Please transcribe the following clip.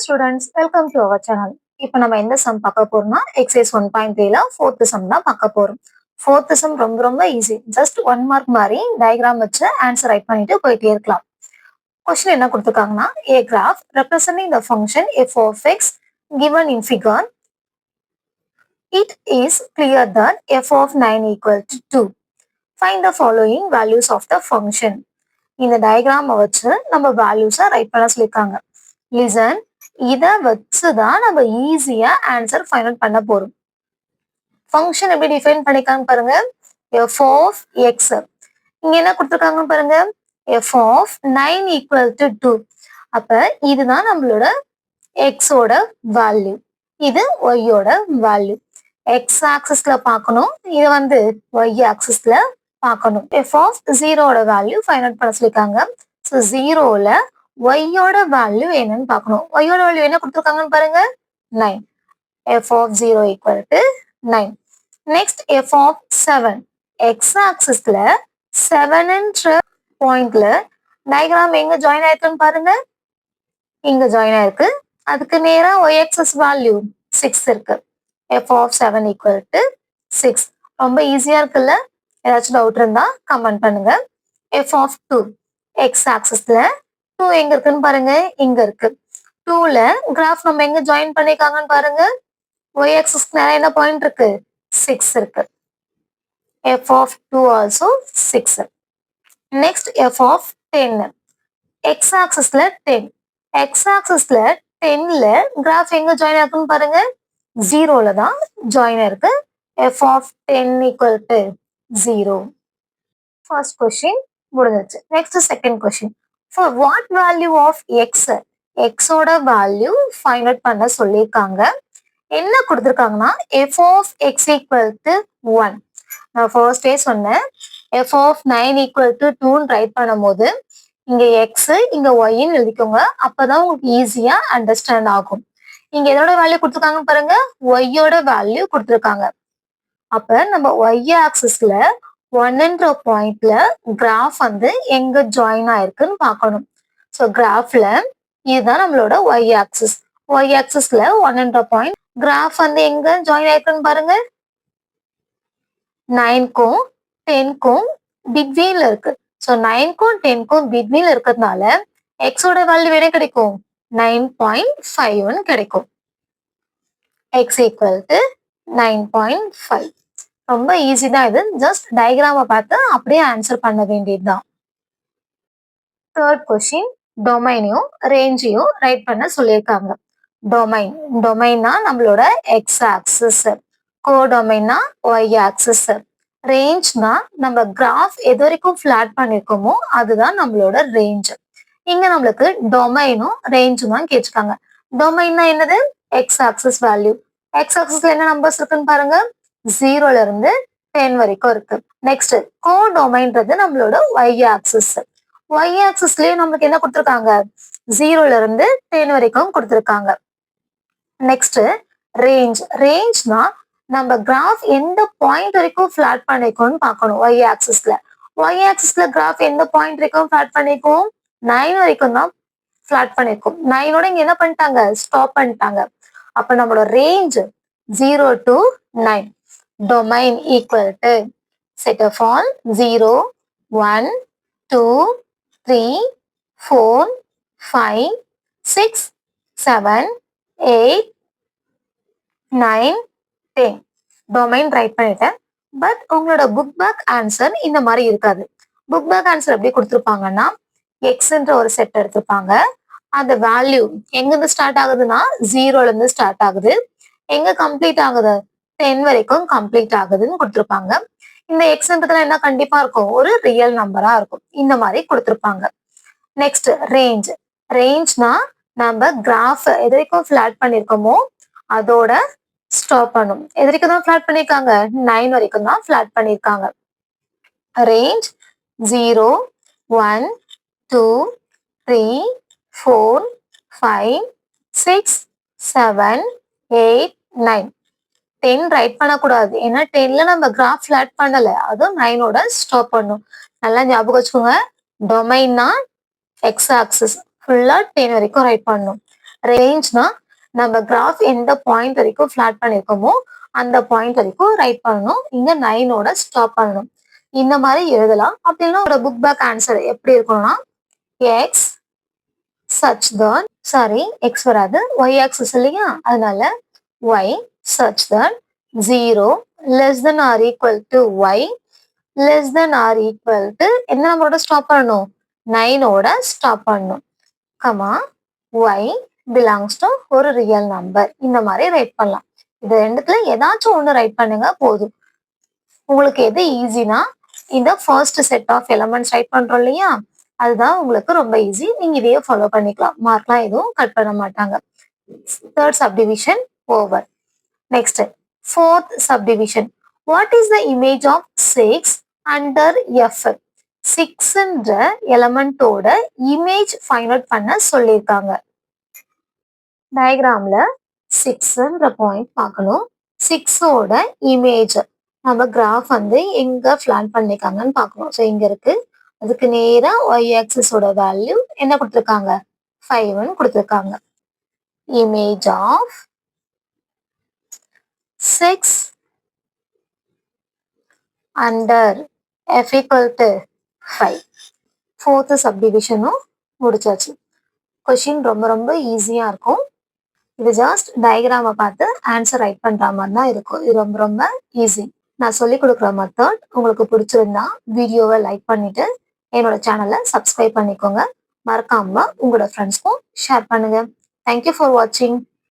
Students, welcome to our channel. இப்போ நம்ம எந்த சம் பார்க்க போறோம்னா எக்ஸசைஸ் 1.3ல ஃபோர்த் சம் தான் பார்க்க போறோம். ஃபோர்த் சம் ரொம்ப ரொம்ப ஈஸி. ஜஸ்ட் 1 மார்க் மாதிரி டயக்ராம் வச்சு ஆன்சர் ரைட் பண்ணிட்டு போயிட்டே இருக்கலாம். கொஸ்டின் என்ன கொடுத்துருக்காங்கன்னா, a graph representing the function f of x given in figure. It is clear that f of 9 equal to 2. Find the following values of the function. இந்த diagram வச்சு நம்ம வேல்யூஸை ரைட் பண்ண சொல்லியிருக்காங்க. லிசன், இதை வச்சுதான் நம்ம ஈஸியா ஆன்சர் ஃபைண்ட் அவுட் பண்ண போறோம். ஃபங்க்ஷன் எப்படி டிஃபைன் பண்ணிருக்காங்க பாருங்க. f of x. இங்க என்ன கொடுத்துருக்காங்க பாருங்க, f of 9 equal to 2. அப்ப இதுதான் நம்மளோட x ஓட வேல்யூ, இது y ஓட வேல்யூ. x ஆக்சிஸ்ல பார்க்கணும், இது வந்து y ஆக்சிஸ்ல பார்க்கணும். f of 0 ஓட வேல்யூ ஃபைண்ட் அவுட் பண்ண சொல்லிருக்காங்க. ஸோ 0ல y ஓட வேல்யூ என்னன்னு பார்க்கணும். y ஓட வேல்யூ என்ன கொடுத்துருக்காங்கன்னு பாருங்க, 9. f of 0 equal to 9. Next f of 7. x ஆக்சிஸ்ல 7ன்ற பாயிண்ட்ல டயக்ராம் எங்க ஜாயின் ஆயிருக்குன்னு பாருங்க, இங்க ஜாயின் ஆயிருக்கு. அதுக்கு நேரா y axis வேல்யூ 6 இருக்கு. f of 7 equal to 6. ரொம்ப ஈஸியா இருக்குல்ல? ஏதாச்சும் டவுட் இருந்தா கமெண்ட் பண்ணுங்க. f of 2. x ஆக்சிஸ்ல 2 எங்க இருக்குன்னு பாருங்க, இங்க இருக்கு. 2ல கிராஃப் நம்ம எங்க ஜாயின் பண்ணிருக்காங்கன்னு பாருங்க, y ஆக்சிஸ்க்கு நேரா என்ன பாயிண்ட் இருக்கு, 6 இருக்கு. f of 2 also 6. Next f of 10. x ஆக்சிஸ்ல 10. x ஆக்சிஸ்ல 10ல கிராஃப் எங்க ஜாயின் ஆகுன்னு பாருங்க, 0ல தான் ஜாயின் ஆயிருக்கு. f of 10 equal to 0. First question முடிஞ்சிருச்சு. Next second question. For what value of x? x ஓட வேல்யூ ஃபைண்ட் அவுட் பண்ண சொல்லியிருக்காங்க. என்ன கொடுத்துருக்காங்கன்னா, f of x equal to 1. நான் ஃபர்ஸ்டே சொன்னேன், f of 9 equal to 2ன்னு right பண்ணும்போது இங்க x இங்க yன்னு எழுதிக்கோங்க, அப்பதான் உங்களுக்கு ஈஸியா அண்டர்ஸ்டாண்ட் ஆகும். இங்க எதோட வேல்யூ கொடுத்துருக்காங்கன்னு பாருங்க, y ஓட வேல்யூ கொடுத்துருக்காங்க. அப்ப நம்ம y ஆக்சிஸ்ல 1ன்ற பாயிண்ட்ல கிராஃப் வந்து எங்க ஜாயின் ஆயிருக்குன்னு பார்க்கணும். ஸோ கிராஃப்ல இதுதான் நம்மளோட y ஆக்சிஸ். y ஆக்சிஸ்ல 1ன்ற பாயிண்ட், கிராஃப் வந்து எங்க ஜாயின் ஆயிருக்குன்னு பாருங்க, 9க்கும் 10க்கும் பிட்வீன்ல இருக்கு. ஸோ 9க்கும் 10க்கும் பிட்வீன்ல இருக்கிறதுனால x ஓட வேல்யூ என்ன கிடைக்கும், 9.5 கிடைக்கும். x equal to 9.5. ரொம்ப ஈஸி தான் இது. ஜஸ்ட் டயக்ராம பார்த்து அப்படியே ஆன்சர் பண்ண வேண்டியதுதான். தேர்ட் கொஸ்டின், டொமைனையும் ரேஞ்சையும் ரைட் பண்ண சொல்லியிருக்காங்க. டொமைன்னா நம்மளோட எக்ஸ் ஆக்சிஸ், கோடொமைன்னா ஒய் ஆக்சிஸ், ரேஞ்ச்னா நம்ம கிராஃப் எது வரைக்கும் ஃபிளாட் பண்ணிருக்கோமோ அதுதான் நம்மளோட ரேஞ்ச். இங்க நம்மளுக்கு டொமைனும் ரேஞ்சும் தான் கேட்டிருக்காங்க. டொமைன்னா என்னது, எக்ஸ் ஆக்சிஸ் வேல்யூ. எக்ஸ் ஆக்சிஸ்ல என்ன நம்பர்ஸ் இருக்குன்னு பாருங்க, 0ல இருந்து 10 வரைக்கும் இருக்கு. நெக்ஸ்ட் கோடொமைன்றது நம்மளோட ஒய் ஆக்சிஸ். ஒய் ஆக்சிஸ்லயே நம்மளுக்கு என்ன கொடுத்துருக்காங்க, 0ல இருந்து 10 வரைக்கும் கொடுத்துருக்காங்க. நெக்ஸ்ட் ரேஞ்ச்னா நம்ம கிராஃப் எந்த பாயிண்ட் வரைக்கும் ஃபிளாட் பண்ணிருக்கோம்னு பார்க்கணும். ஒய் ஆக்சிஸ்ல கிராஃப் எந்த பாயிண்ட் வரைக்கும் ஃபிளாட் பண்ணிருக்கோம், 9 வரைக்கும் தான் ஃபிளாட் பண்ணிருக்கோம். 9ஓட இங்க என்ன பண்ணிட்டாங்க, ஸ்டாப் பண்ணிட்டாங்க. அப்ப நம்மளோட range 0 to 9. Domain equal to set of all 0, 1, 2, 3, 4, 5, 6, 7, 8, 9, 10. Domain right பண்ணிட்டேன். பட் உங்களோட புக் பேக் ஆன்சர் இந்த மாதிரி இருக்காது. புக் பேக் ஆன்சர் எப்படி கொடுத்துருப்பாங்கன்னா, எக்ஸ்ன்ற ஒரு செட் எடுத்திருப்பாங்க. அந்த வேல்யூ எங்கிருந்து ஸ்டார்ட் ஆகுதுன்னா 0ல இருந்து ஸ்டார்ட் ஆகுது. எங்க கம்ப்ளீட் ஆகுது, 10 வரைக்கும் கம்ப்ளீட் ஆகுதுன்னு கொடுத்துருப்பாங்க. இந்த எக்ஸ்ன்றதுல என்ன கண்டிப்பா இருக்கும், ஒரு ரியல் நம்பரா இருக்கும். இந்த மாதிரி கொடுத்துருப்பாங்க. நெக்ஸ்ட் ரேஞ்ச்னா நம்ம கிராஃப் எது வரைக்கும் ஃபிளாட் பண்ணிருக்கோமோ அதோட ஸ்டாப் பண்ணும். எது வரைக்கும் தான் ஃபிளாட் பண்ணிருக்காங்க, 9 வரைக்கும் தான் ஃபிளாட் பண்ணிருக்காங்க. ரேஞ்ச் 0, 1, 2, 3, 4, 5, 6, 7, 8, 9. 10 ரைட் பண்ணக்கூடாது, ஏன்னா 10ல நம்ம கிராஃப் ஃபிளாட் பண்ணல, அதுவும் 9ஓட ஸ்டாப் பண்ணும். நல்லா ஞாபகம் வச்சுக்கோங்க. டொமைன்னா எக்ஸ் ஆக்சிஸ் ஃபுல்லா 10 வரைக்கும் ரைட் பண்ணணும். ரேஞ்ச்னா நம்ம கிராஃப் எந்த பாயிண்ட் வரைக்கும் ஃபிளாட் பண்ணிருக்கோமோ அந்த பாயிண்ட் வரைக்கும் ரைட் பண்ணணும். இங்க 9ஓட ஸ்டாப் பண்ணணும். இந்த மாதிரி எழுதலாம். அப்படின்னா ஒரு புக் பேக் ஆன்சர் எப்படி இருக்கணும்னா X such that sorry X வராது ஒய் ஆக்சிஸ் இல்லையா, அதனால Y such that 0 less than or equal to Y less than or equal to என்ன நம்பரோட ஸ்டாப் பண்ணணும், 9ஓட ஸ்டாப் பண்ணணும். கமா ஒய் பிலாங்ஸ் டு ஒரு ரியல் நம்பர். இந்த மாதிரி ரைட் பண்ணலாம். இது ரெண்டுத்துல ஏதாச்சும் ஒண்ணு ரைட் பண்ணுங்க போதும். உங்களுக்கு எது ஈஸினா இந்த first set of elements write பண்றோம் இல்லையா, அதுதான் உங்களுக்கு ரொம்ப ஈஸி. நீங்க இதையே ஃபாலோ பண்ணிக்கலாம். மார்க்லாம் எதுவும் கட் பண்ண மாட்டாங்க. Third subdivision over. Next fourth subdivision. What is the image of 6 under F? 6ன்ற எலமெண்டோட இமேஜ் ஃபைண்ட் அவுட் பண்ண சொல்லியிருக்காங்க. டயக்ராம்ல 6ன்ற பாயிண்ட் பார்க்கணும். 6ஓட இமேஜ் நம்ம கிராஃப் வந்து எங்க பிளான் பண்ணிருக்காங்கன்னு பார்க்கணும். ஸோ இங்க இருக்கு. அதுக்கு நேரா ஒய் ஆக்சிஸோட வேல்யூ என்ன கொடுத்துருக்காங்க, 5ன்னு கொடுத்துருக்காங்க. Image of 6 under f equal to 5. Fourth சப்டிவிஷனும் முடிச்சாச்சு. கொஷின் ரொம்ப ரொம்ப ஈஸியா இருக்கும். இது ஜஸ்ட் டயக்ராமை பார்த்து ஆன்சர் ரைட் பண்ற மாதிரி தான் இருக்கும். இது ரொம்ப ரொம்ப ஈஸி. நான் சொல்லி கொடுக்குற மெத்தட் உங்களுக்கு பிடிச்சிருந்தா வீடியோவை லைக் பண்ணிட்டு என்னோட சேனலை சப்ஸ்கிரைப் பண்ணிக்கோங்க. மறக்காம உங்களோட ஃப்ரெண்ட்ஸ்க்கும் ஷேர் பண்ணுங்க. தேங்க்யூ ஃபார் வாட்சிங்.